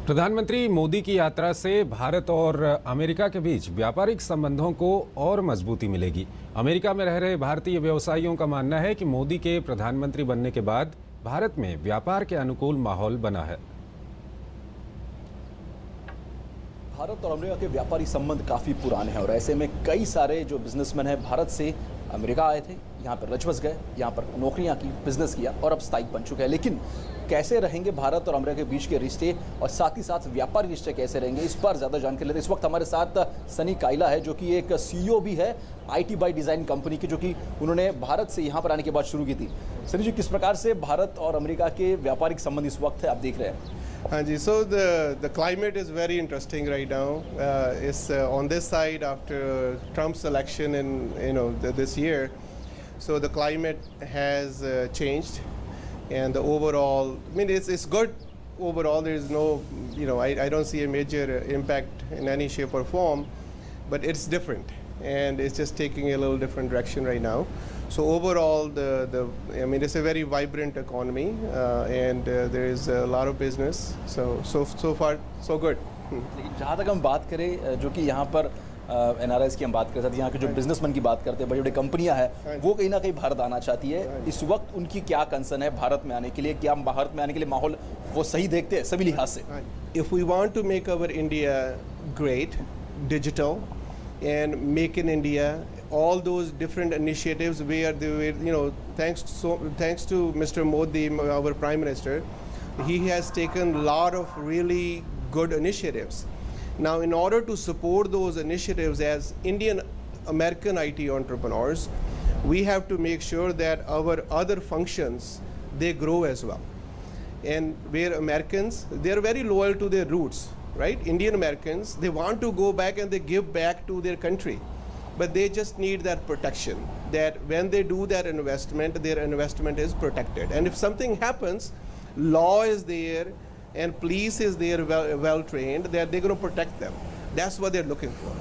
प्रधानमंत्री मोदी की यात्रा से भारत और अमेरिका के बीच व्यापारिक संबंधों को और मजबूती मिलेगी। अमेरिका में रह रहे भारतीय व्यवसायियों का मानना है कि मोदी के प्रधानमंत्री बनने के बाद भारत में व्यापार के अनुकूल माहौल बना है। भारत और अमेरिका के व्यापारिक संबंध काफ़ी पुराने हैं और ऐसे में कई सारे जो बिजनेसमैन हैं भारत से अमेरिका आए थे, यहाँ पर रच बस गए, यहाँ पर नौकरियाँ की, बिजनेस किया और अब स्थायिक बन चुके हैं। लेकिन कैसे रहेंगे भारत और अमेरिका के बीच के रिश्ते और साथ ही साथ व्यापारिक रिश्ते कैसे रहेंगे, इस पर ज़्यादा जानकारी लेते हैं। इस वक्त हमारे साथ सनी काइला है जो कि एक CEO भी है IT बाय डिज़ाइन कंपनी की, जो कि उन्होंने भारत से यहाँ पर आने के बाद शुरू की थी। सनी जी, किस प्रकार से भारत और अमेरिका के व्यापारिक संबंध इस वक्त है आप देख रहे हैं? हाँ जी, so the climate is very interesting right now. It's on this side after Trump's election in this year. So the climate has changed, and the overall, I mean, it's good overall. There is no, I don't see a major impact in any shape or form, but it's different, and it's just taking a little different direction right now. So overall, I mean, it's a very vibrant economy, and there is a lot of business. So far, so good. लेकिन जहाँ तक हम बात करें, जो कि यहाँ पर NRIs की हम बात करते हैं, यहाँ के जो बिजनेसमैन की बात करते हैं, बड़ी बड़ी कंपनियाँ हैं, वो कहीं ना कहीं भारत आना चाहती है। इस वक्त उनकी क्या कंसर्न है भारत में आने के लिए? क्या भारत में आने के लिए माहौल वो सही देखते हैं सभी लिहाज से? If we want to make our India great, digital, and make in India, all those different initiatives where they were, thanks to Mr. Modi, our Prime Minister, he has taken a lot of really good initiatives. Now, in order to support those initiatives as Indian American IT entrepreneurs, we have to make sure that our other functions, they grow as well. And where Americans, they're very loyal to their roots, right? Indian Americans, they want to go back and they give back to their country. But they just need that protection, that when they do that investment, their investment is protected. And if something happens, law is there and police is there well trained, that they're going to protect them. That's what they're looking for.